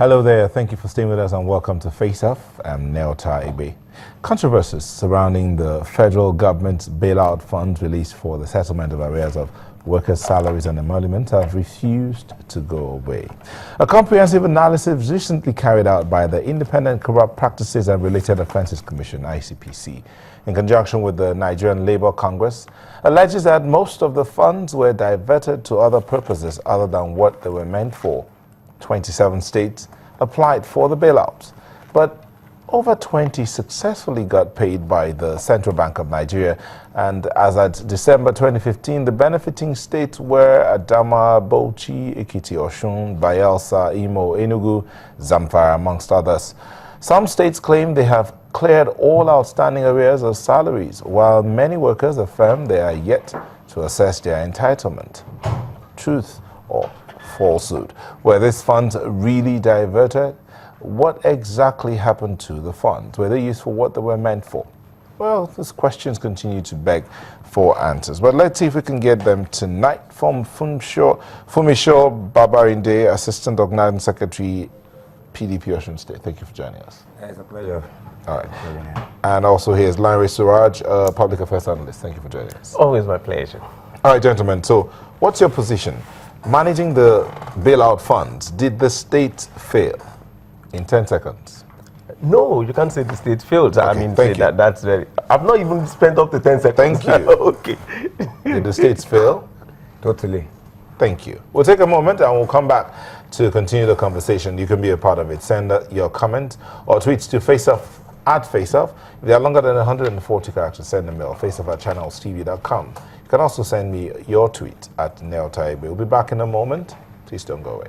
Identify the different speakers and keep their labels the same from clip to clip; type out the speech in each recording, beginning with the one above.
Speaker 1: Hello there, thank you for staying with us and welcome to Face Off. I'm Neo Taibe. Controversies surrounding the federal government's bailout funds released for the settlement of arrears of workers' salaries and emoluments have refused to go away. A comprehensive analysis recently carried out by the Independent Corrupt Practices and Related Offences Commission, ICPC, in conjunction with the Nigerian Labour Congress, alleges that most of the funds were diverted to other purposes other than what they were meant for. 27 states applied for the bailouts, but over 20 successfully got paid by the Central Bank of Nigeria. And as at December 2015, the benefiting states were Adama, Bauchi, Ekiti, Osun, Bayelsa, Imo, Enugu, Zamfara, amongst others. Some states claim they have cleared all outstanding arrears of salaries, while many workers affirm they are yet to assess their entitlement. Truth or falsehood? Were these funds really diverted? What exactly happened to the funds? Were they used for what they were meant for? Well, these questions continue to beg for answers. But let's see if we can get them tonight from Fumisho Babarinde, Assistant Organizing Secretary, PDP Osun State. Thank you for joining us.
Speaker 2: It's a pleasure.
Speaker 1: All right. And also here's Lanre Suraj, Public Affairs Analyst. Thank you for joining us.
Speaker 3: Always my pleasure.
Speaker 1: All right, gentlemen. So what's your position? Managing the bailout funds, did the state fail? In 10 seconds.
Speaker 3: No, you can't say the state failed.
Speaker 1: Okay,
Speaker 3: I mean, say that that's very... I've not even spent up to 10 seconds.
Speaker 1: Thank you.
Speaker 3: Okay.
Speaker 1: Did the states fail?
Speaker 2: Totally.
Speaker 1: Thank you. We'll take a moment and we'll come back to continue the conversation. You can be a part of it. Send your comment or tweets to FaceOff at FaceOff. If they are longer than 140 characters, send a mail, faceoff@channelstv.com. You can also send me your tweet at Neo Taibe. We'll be back in a moment. Please don't go away.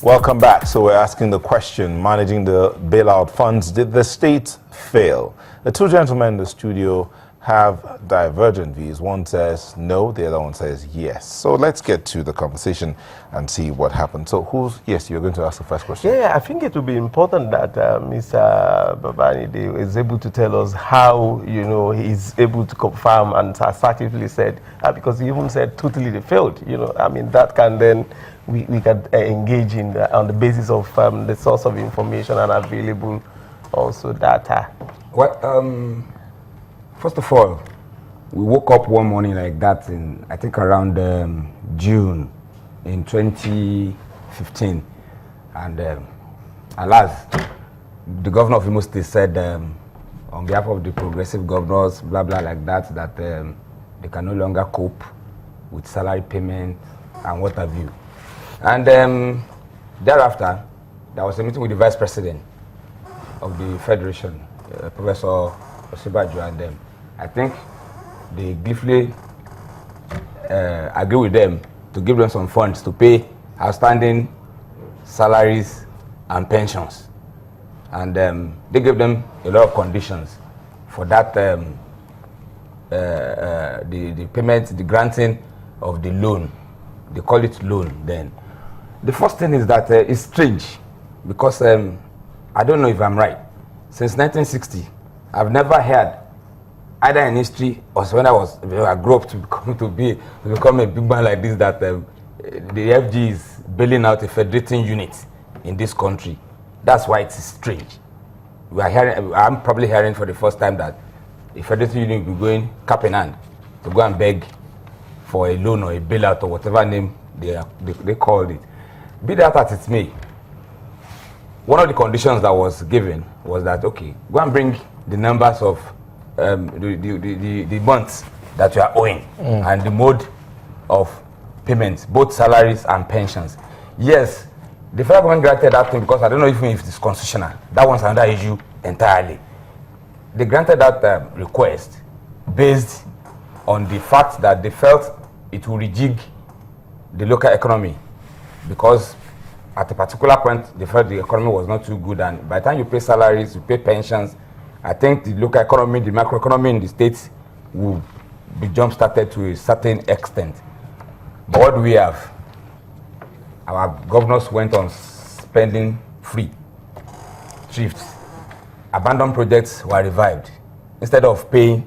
Speaker 1: Welcome back. So we're asking the question, managing the bailout funds, did the state fail? The two gentlemen in the studio have divergent views. One says no, the other one says yes. So let's get to the conversation and see what happened. So yes, you're going to ask the first question.
Speaker 3: Yeah, I think it would be important that Mr. Babanide is able to tell us how, he's able to confirm and assertively said, because he even said totally they failed, I mean, that can then, we can engage in on the basis of the source of information and available also data.
Speaker 2: Well, first of all, we woke up one morning like that in, I think around June in 2015. And alas, the governor of Imo State said on behalf of the progressive governors, blah, blah, like that, that they can no longer cope with salary payment and what have you. And thereafter, there was a meeting with the vice president of the federation, Professor Osibaju, and I think they gleefully agree with them to give them some funds to pay outstanding salaries and pensions. And they gave them a lot of conditions for that, the payment, the granting of the loan. They call it loan then. The first thing is that it's strange because I don't know if I'm right. Since 1960, I've never heard either in history or when I grew up to become a big man like this that the FG is bailing out a federating unit in this country. That's why it's strange. I'm probably hearing for the first time that a federating unit will be going cap in hand to go and beg for a loan or a bailout or whatever name they called it. Be that as it may, one of the conditions that was given was that, okay, go and bring the numbers of the months that you are owing and the mode of payments, both salaries and pensions. Yes, the federal government granted that thing because I don't know even if it's constitutional. That one's another issue entirely. They granted that request based on the fact that they felt it will rejig the local economy, because at a particular point they felt the economy was not too good, and by the time you pay salaries, you pay pensions, I think the local economy, the macroeconomy in the states will be jump-started to a certain extent. But what do we have? Our governors went on spending free, thrifts. Abandoned projects were revived. Instead of paying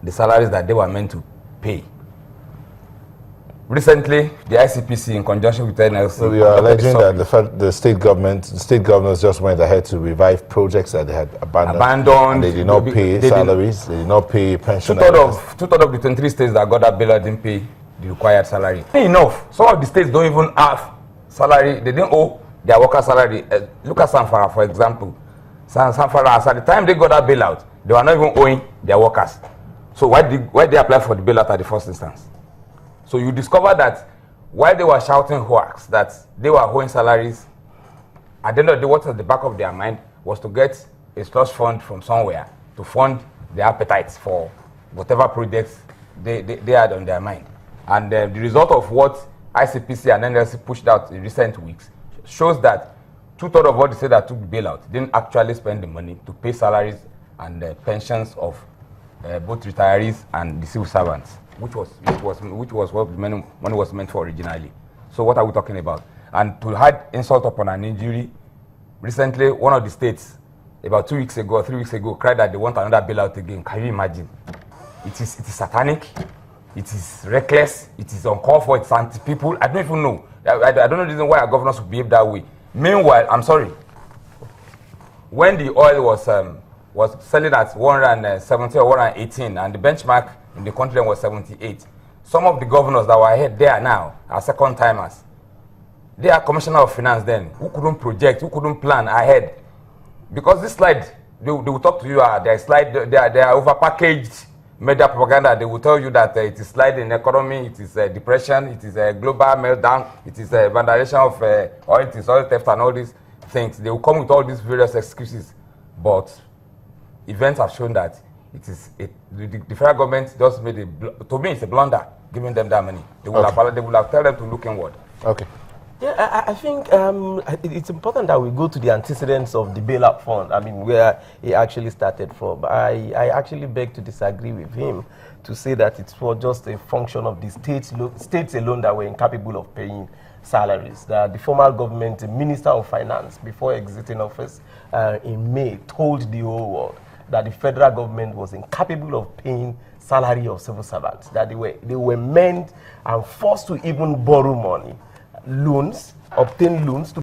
Speaker 2: the salaries that they were meant to pay. Recently, the ICPC, in conjunction with NLC,
Speaker 1: So you are alleging that the state governors just went ahead to revive projects that they had abandoned and they did not pay salaries, they did not pay pension.
Speaker 2: Two-thirds of the 23 states that got that bailout didn't pay the required salary. Enough. Some of the states don't even have salary. They didn't owe their worker salary. Look at Sanfara, for example. Sanfara, at the time they got that bailout, they were not even owing their workers. So why they apply for the bailout at the first instance? So you discover that while they were shouting hoax that they were owing salaries, at the end of the day, what was at the back of their mind was to get a slush fund from somewhere to fund their appetites for whatever projects they had on their mind. And the result of what ICPC and NLC pushed out in recent weeks shows that two-thirds of what they said that took the bailout didn't actually spend the money to pay salaries and pensions of both retirees and the civil servants, which was what the money was meant for originally. So what are we talking about? And to add insult upon an injury, recently one of the states, about 2 weeks ago or 3 weeks ago, cried that they want another bailout again. Can you imagine? It is satanic, it is reckless, it is uncalled for, it's anti-people. I don't even know. I don't know the reason why our governors would behave that way. Meanwhile, I'm sorry, when the oil was selling at 170 or 118 and the benchmark in the country was 78, some of the governors that were ahead there now are second timers. They are commissioner of finance then, who couldn't project, who couldn't plan ahead. Because this slide, they will talk to you, their slide, they are overpackaged media propaganda. They will tell you that it is sliding economy, it is depression, it is a global meltdown, it is a vandalization of oil, it is oil theft and all these things. They will come with all these various excuses. But events have shown that the federal government just made to me, it's a blunder giving them that money. They will have tell them to look inward.
Speaker 3: Okay. Yeah, I think it's important that we go to the antecedents of the bailout fund. I mean, where it actually started from. I actually beg to disagree with him to say that it's for just a function of the states alone that were incapable of paying salaries. That the former government, the Minister of Finance, before exiting office in May, told the whole world that the federal government was incapable of paying salary of civil servants. That they were meant and forced to even borrow money, loans, obtain loans to